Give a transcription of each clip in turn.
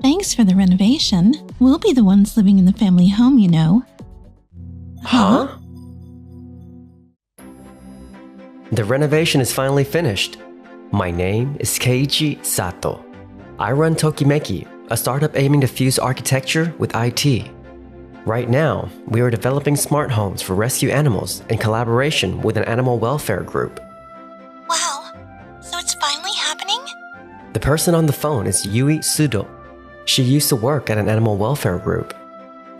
Thanks for the renovation. We'll be the ones living in the family home, you know. Huh? The renovation is finally finished. My name is Keiichi Sato. I run Tokimeki, a startup aiming to fuse architecture with IT. Right now, we are developing smart homes for rescue animals in collaboration with an animal welfare group. Wow, so it's finally happening? The person on the phone is Yui Sudo. She used to work at an animal welfare group,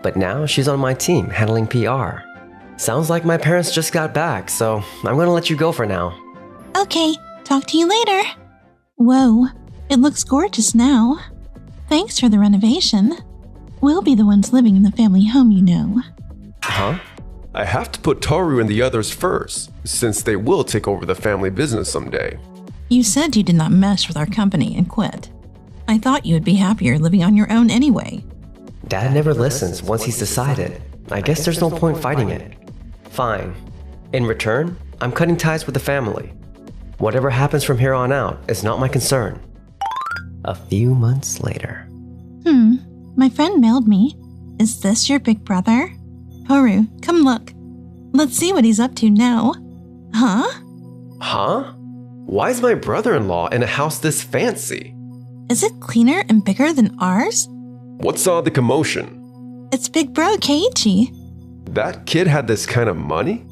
but now she's on my team handling PR. Sounds like my parents just got back, so I'm gonna let you go for now. Okay, talk to you later. Whoa, it looks gorgeous now. Thanks for the renovation. We'll be the ones living in the family home, you know. Huh? I have to put Toru and the others first, since they will take over the family business someday. You said you did not mess with our company and quit. I thought you would be happier living on your own anyway. Dad never listens once he's decided. I guess there's no point fighting it. Fine. In return, I'm cutting ties with the family. Whatever happens from here on out is not my concern. A few months later. My friend mailed me. Is this your big brother? Toru, come look. Let's see what he's up to now. Huh? Huh? Why is my brother-in-law in a house this fancy? Is it cleaner and bigger than ours? What's all the commotion? It's Big Bro Keiichi. That kid had this kind of money?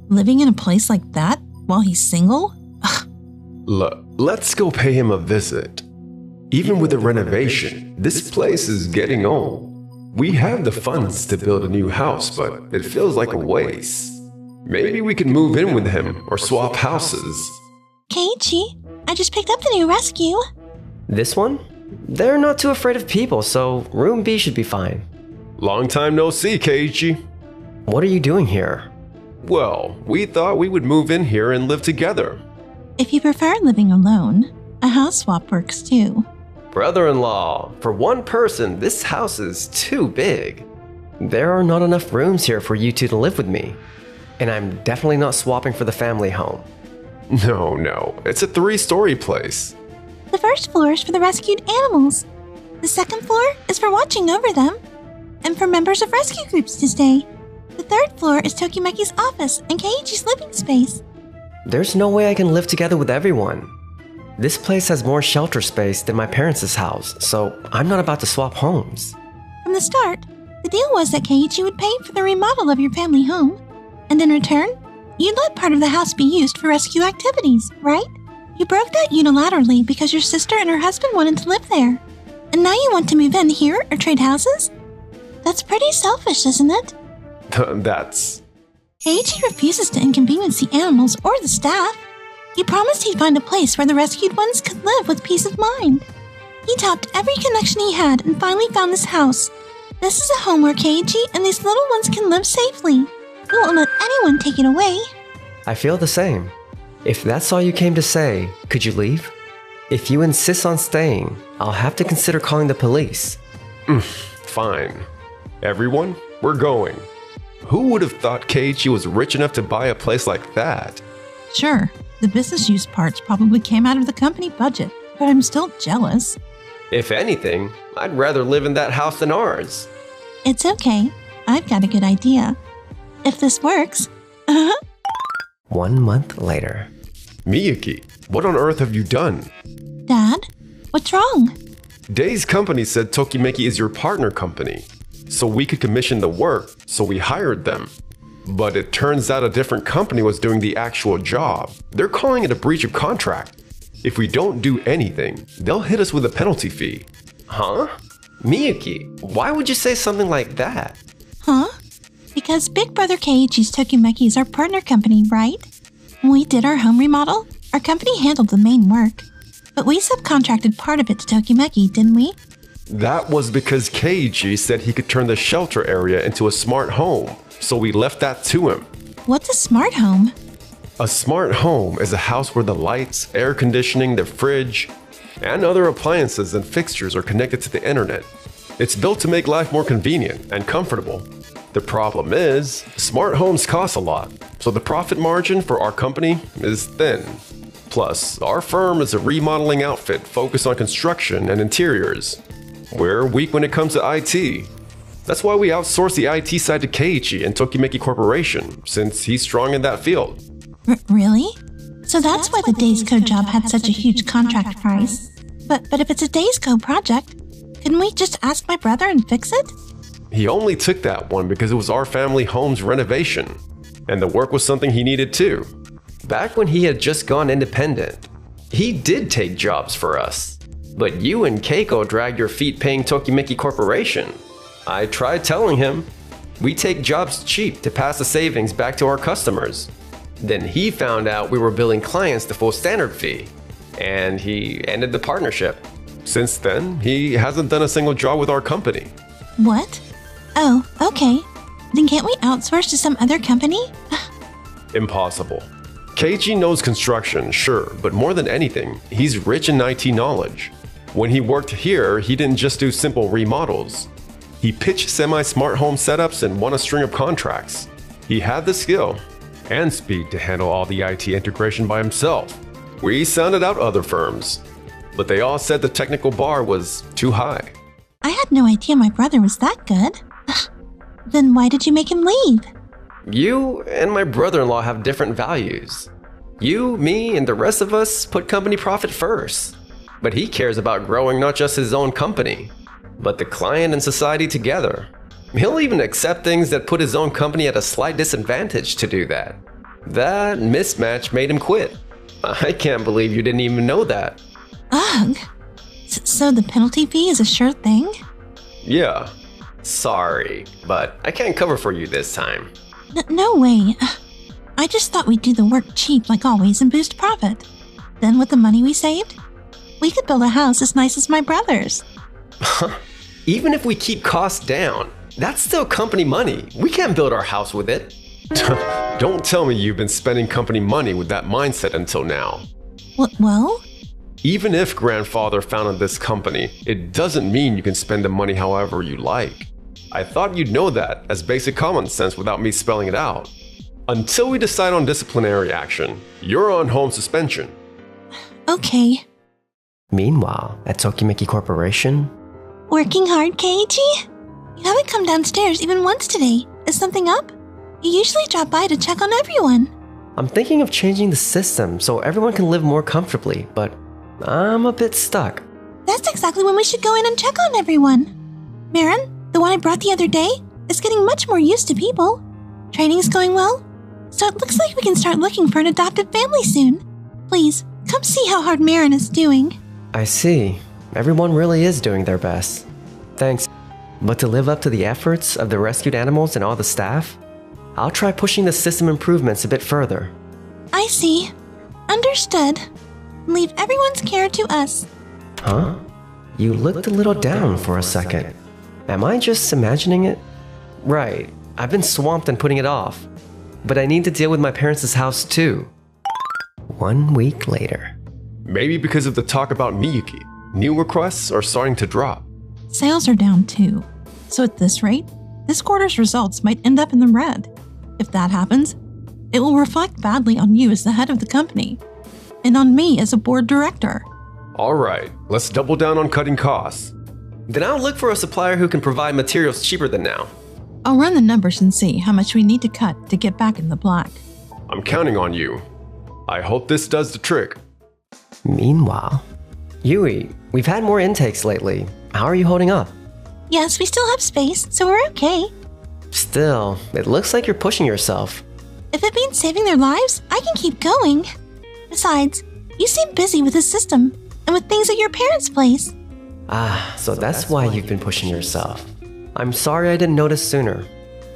Living in a place like that while he's single? Let's go pay him a visit. Even with the renovation, this place is getting old. We have the funds to build a new house, but it feels like a waste. Maybe we can move in with him or swap houses. Keiichi, I just picked up the new rescue. This one? They're not too afraid of people, so room B should be fine. Long time no see, Keiichi. What are you doing here? Well, we thought we would move in here and live together. If you prefer living alone, a house swap works too. Brother-in-law, for one person, this house is too big. There are not enough rooms here for you two to live with me. And I'm definitely not swapping for the family home. No, it's a 3-story place. The first floor is for the rescued animals. The second floor is for watching over them and for members of rescue groups to stay. The third floor is Tokimeki's office and Keiichi's living space. There's no way I can live together with everyone. This place has more shelter space than my parents' house, so I'm not about to swap homes. From the start, the deal was that Keiichi would pay for the remodel of your family home, and in return, you'd let part of the house be used for rescue activities, right? You broke that unilaterally because your sister and her husband wanted to live there. And now you want to move in here or trade houses? That's pretty selfish, isn't it? That's... Keiichi refuses to inconvenience the animals or the staff. He promised he'd find a place where the rescued ones could live with peace of mind. He tapped every connection he had and finally found this house. This is a home where Keiichi and these little ones can live safely. We won't let anyone take it away. I feel the same. If that's all you came to say, could you leave? If you insist on staying, I'll have to consider calling the police. Fine. Everyone, we're going. Who would have thought Keiichi was rich enough to buy a place like that? Sure, the business use parts probably came out of the company budget, but I'm still jealous. If anything, I'd rather live in that house than ours. It's okay. I've got a good idea. If this works. 1 month later. Miyuki, what on earth have you done? Dad, what's wrong? Dave's company said Tokimeki is your partner company, so we could commission the work, so we hired them. But it turns out a different company was doing the actual job. They're calling it a breach of contract. If we don't do anything, they'll hit us with a penalty fee. Huh? Miyuki, why would you say something like that? Huh? Because Big Brother Keiichi's Tokimeki is our partner company, right? When we did our home remodel, our company handled the main work. But we subcontracted part of it to Tokimeki, didn't we? That was because Keiichi said he could turn the shelter area into a smart home, so we left that to him. What's a smart home? A smart home is a house where the lights, air conditioning, the fridge, and other appliances and fixtures are connected to the internet. It's built to make life more convenient and comfortable. The problem is, smart homes cost a lot, so the profit margin for our company is thin. Plus, our firm is a remodeling outfit focused on construction and interiors. We're weak when it comes to IT. That's why we outsource the IT side to Keiichi and Tokimeki Corporation, since he's strong in that field. Really? So that's why the Days Code job had such a huge contract price. But if it's a Days Code project, couldn't we just ask my brother and fix it? He only took that one because it was our family home's renovation, and the work was something he needed too. Back when he had just gone independent, he did take jobs for us. But you and Keiko dragged your feet paying Tokimeki Corporation. I tried telling him, we take jobs cheap to pass the savings back to our customers. Then he found out we were billing clients the full standard fee, and he ended the partnership. Since then, he hasn't done a single job with our company. What? Oh, okay. Then can't we outsource to some other company? Impossible. Keiichi knows construction, sure, but more than anything, he's rich in IT knowledge. When he worked here, he didn't just do simple remodels. He pitched semi-smart home setups and won a string of contracts. He had the skill and speed to handle all the IT integration by himself. We sounded out other firms, but they all said the technical bar was too high. I had no idea my brother was that good. Then why did you make him leave? You and my brother-in-law have different values. You, me, and the rest of us put company profit first. But he cares about growing not just his own company, but the client and society together. He'll even accept things that put his own company at a slight disadvantage to do that. That mismatch made him quit. I can't believe you didn't even know that. Ugh. So the penalty fee is a sure thing? Yeah. Sorry, but I can't cover for you this time. No way. I just thought we'd do the work cheap like always and boost profit. Then with the money we saved, we could build a house as nice as my brother's. Even if we keep costs down, that's still company money. We can't build our house with it. Don't tell me you've been spending company money with that mindset until now. Well? Even if grandfather founded this company, it doesn't mean you can spend the money however you like. I thought you'd know that as basic common sense without me spelling it out. Until we decide on disciplinary action, you're on home suspension. Okay. Meanwhile, at Tokimeki Corporation... Working hard, Keiichi? You haven't come downstairs even once today. Is something up? You usually drop by to check on everyone. I'm thinking of changing the system so everyone can live more comfortably, but I'm a bit stuck. That's exactly when we should go in and check on everyone. Marin, the one I brought the other day, is getting much more used to people. Training's going well, so it looks like we can start looking for an adopted family soon. Please, come see how hard Marin is doing. I see. Everyone really is doing their best. Thanks. But to live up to the efforts of the rescued animals and all the staff, I'll try pushing the system improvements a bit further. I see. Understood. Leave everyone's care to us. Huh? You looked a little down for a second. Am I just imagining it? Right. I've been swamped and putting it off. But I need to deal with my parents' house too. 1 week later. Maybe because of the talk about Miyuki, new requests are starting to drop. Sales are down too. So at this rate, this quarter's results might end up in the red. If that happens, it will reflect badly on you as the head of the company, and on me as a board director. All right, let's double down on cutting costs. Then I'll look for a supplier who can provide materials cheaper than now. I'll run the numbers and see how much we need to cut to get back in the black. I'm counting on you. I hope this does the trick. Meanwhile, Yui, we've had more intakes lately. How are you holding up? Yes, we still have space, so we're okay. Still, it looks like you're pushing yourself. If it means saving their lives, I can keep going. Besides, you seem busy with the system and with things at your parents' place. So that's why you've been pushing yourself. I'm sorry I didn't notice sooner.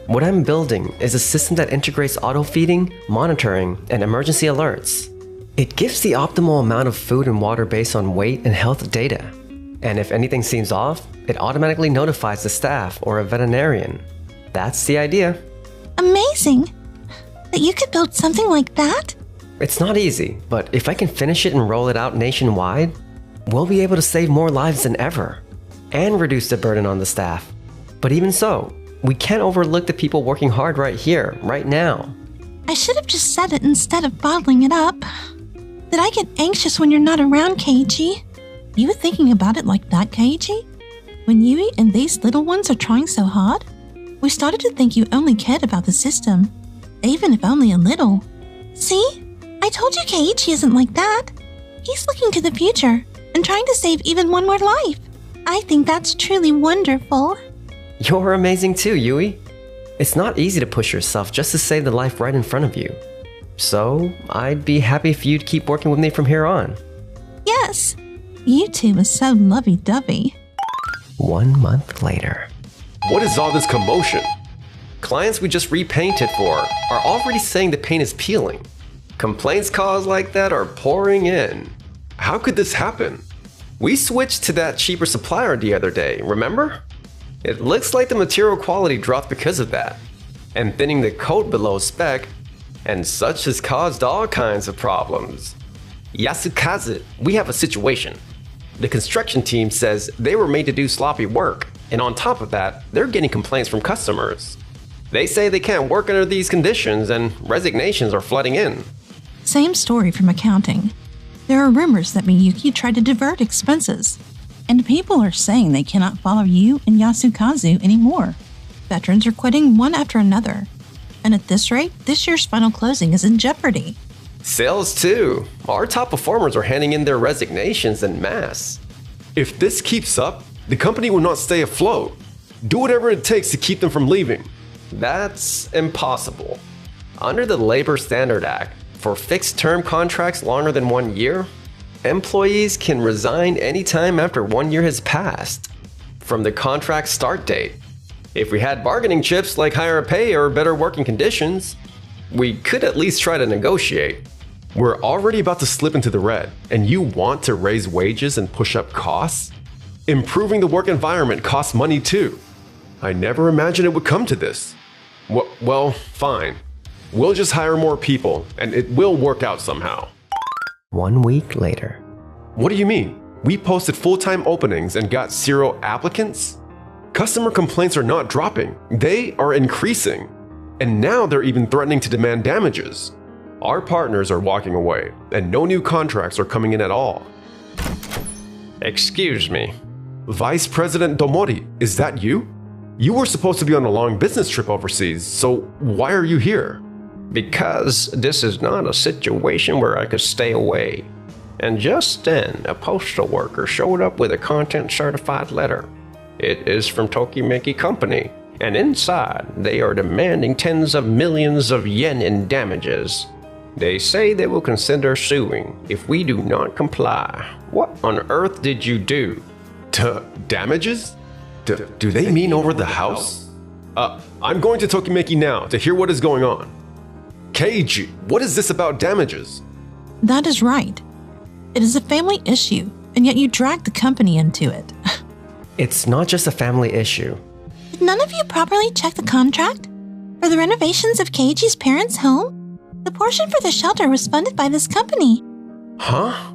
What I'm building is a system that integrates auto-feeding, monitoring, and emergency alerts. It gives the optimal amount of food and water based on weight and health data. And if anything seems off, it automatically notifies the staff or a veterinarian. That's the idea. Amazing! That you could build something like that? It's not easy, but if I can finish it and roll it out nationwide, we'll be able to save more lives than ever and reduce the burden on the staff. But even so, we can't overlook the people working hard right here, right now. I should have just said it instead of bottling it up. That I get anxious when you're not around, Keiichi. You were thinking about it like that, Keiichi? When Yui and these little ones are trying so hard, we started to think you only cared about the system, even if only a little. See? I told you Keiichi isn't like that. He's looking to the future and trying to save even one more life. I think that's truly wonderful. You're amazing too, Yui. It's not easy to push yourself just to save the life right in front of you. So, I'd be happy if you'd keep working with me from here on. Yes. You two are so lovey-dovey. 1 month later. What is all this commotion? Clients we just repainted for are already saying the paint is peeling. Complaints caused like that are pouring in. How could this happen? We switched to that cheaper supplier the other day, remember? It looks like the material quality dropped because of that, and thinning the coat below spec, and such has caused all kinds of problems. Yasukaze, we have a situation. The construction team says they were made to do sloppy work, and on top of that, they're getting complaints from customers. They say they can't work under these conditions and resignations are flooding in. Same story from accounting. There are rumors that Miyuki tried to divert expenses, and people are saying they cannot follow you and Yasukazu anymore. Veterans are quitting one after another, and at this rate, this year's final closing is in jeopardy. Sales too. Our top performers are handing in their resignations en masse. If this keeps up, the company will not stay afloat. Do whatever it takes to keep them from leaving. That's impossible. Under the Labor Standard Act, for fixed-term contracts longer than 1 year, employees can resign anytime after 1 year has passed, from the contract start date. If we had bargaining chips like higher pay or better working conditions, we could at least try to negotiate. We're already about to slip into the red, and you want to raise wages and push up costs? Improving the work environment costs money too. I never imagined it would come to this. Well, fine. We'll just hire more people, and it will work out somehow. 1 week later. What do you mean? We posted full-time openings and got 0 applicants? Customer complaints are not dropping, they are increasing. And now they're even threatening to demand damages. Our partners are walking away, and no new contracts are coming in at all. Excuse me. Vice President Domori, is that you? You were supposed to be on a long business trip overseas, so why are you here? Because this is not a situation where I could stay away. And just then, a postal worker showed up with a content-certified letter. It is from Tokimeki Company, and inside, they are demanding tens of millions of yen in damages. They say they will consider suing if we do not comply. What on earth did you do? Damages? Do they mean over the house? I'm going to Tokimeki now to hear what is going on. Keiichi, what is this about damages? That is right. It is a family issue, and yet you dragged the company into it. It's not just a family issue. Did none of you properly check the contract? For the renovations of Keiichi's parents' home, the portion for the shelter was funded by this company. Huh?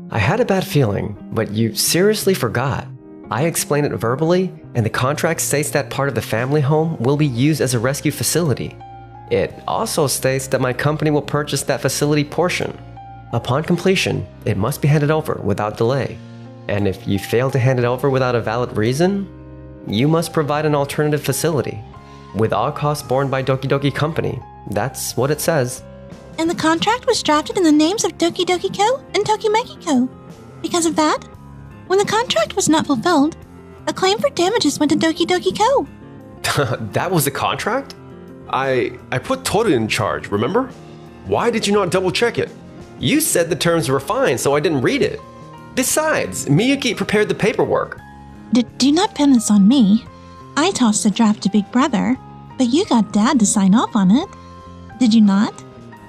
I had a bad feeling, but you seriously forgot. I explained it verbally, and the contract states that part of the family home will be used as a rescue facility. It also states that my company will purchase that facility portion. Upon completion, it must be handed over without delay. And if you fail to hand it over without a valid reason, you must provide an alternative facility, with all costs borne by Doki Doki Company. That's what it says. And the contract was drafted in the names of Doki Doki Co. and Tokimeki Co. Because of that, when the contract was not fulfilled, a claim for damages went to Doki Doki Co. That was the contract? I put Toru in charge, remember? Why did you not double check it? You said the terms were fine, so I didn't read it. Besides, Miyuki prepared the paperwork. Do not pin this on me. I tossed a draft to Big Brother, but you got Dad to sign off on it. Did you not?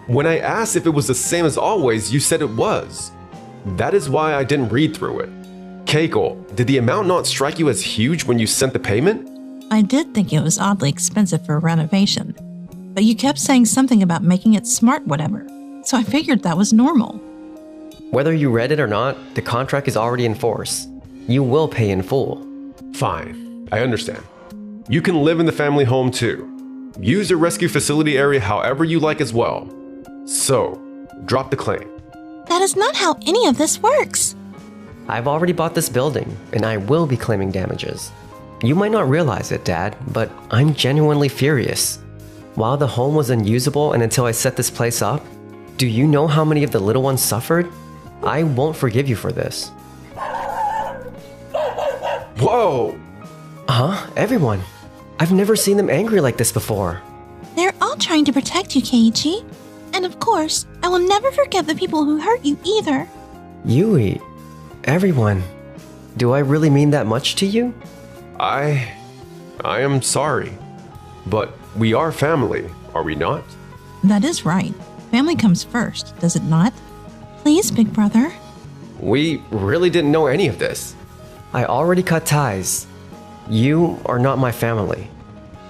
When I asked if it was the same as always, you said it was. That is why I didn't read through it. Keiko, did the amount not strike you as huge when you sent the payment? I did think it was oddly expensive for a renovation, but you kept saying something about making it smart whatever, so I figured that was normal. Whether you read it or not, the contract is already in force. You will pay in full. Fine, I understand. You can live in the family home too. Use the rescue facility area however you like as well. So, drop the claim. That is not how any of this works. I've already bought this building, and I will be claiming damages. You might not realize it, Dad, but I'm genuinely furious. While the home was unusable and until I set this place up, do you know how many of the little ones suffered? I won't forgive you for this. Whoa! Huh? Everyone. I've never seen them angry like this before. They're all trying to protect you, Keiichi. And of course, I will never forget the people who hurt you either. Yui. Everyone. Do I really mean that much to you? I am sorry. But we are family, are we not? That is right. Family comes first, does it not? Please, big brother. We really didn't know any of this. I already cut ties. You are not my family.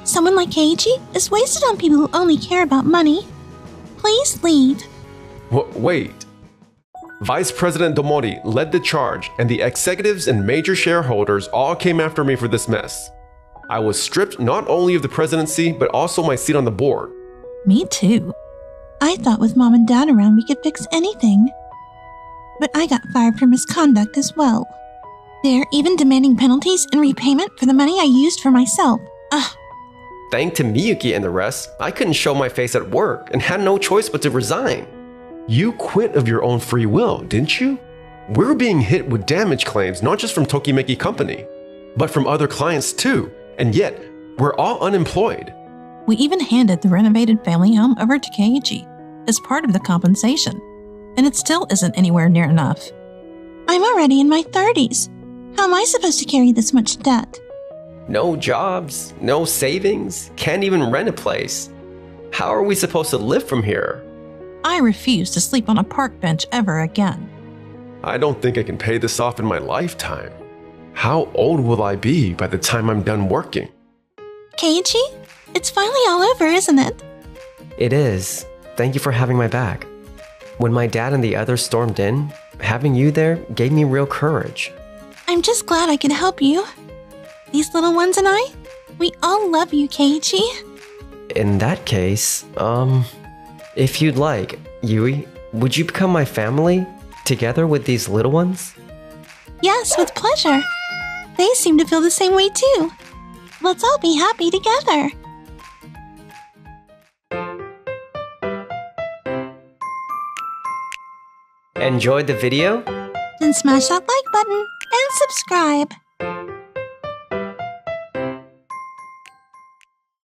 Someone like Keiichi is wasted on people who only care about money. Please leave. Wait. Vice President Domori led the charge, and the executives and major shareholders all came after me for this mess. I was stripped not only of the presidency, but also my seat on the board. Me too. I thought with Mom and Dad around we could fix anything. But I got fired for misconduct as well. They're even demanding penalties and repayment for the money I used for myself. Ugh. Thanks to Miyuki and the rest, I couldn't show my face at work and had no choice but to resign. You quit of your own free will, didn't you? We're being hit with damage claims not just from Tokimeki Company, but from other clients too, and yet we're all unemployed. We even handed the renovated family home over to Keiichi as part of the compensation, and it still isn't anywhere near enough. I'm already in my 30s. How am I supposed to carry this much debt? No jobs, no savings, can't even rent a place. How are we supposed to live from here? I refuse to sleep on a park bench ever again. I don't think I can pay this off in my lifetime. How old will I be by the time I'm done working? Keiichi, it's finally all over, isn't it? It is. Thank you for having my back. When my dad and the others stormed in, having you there gave me real courage. I'm just glad I could help you. These little ones and I, we all love you, Keiichi. In that case, if you'd like, Yui, would you become my family, together with these little ones? Yes, with pleasure. They seem to feel the same way too. Let's all be happy together. Enjoyed the video? Then smash that like button and subscribe.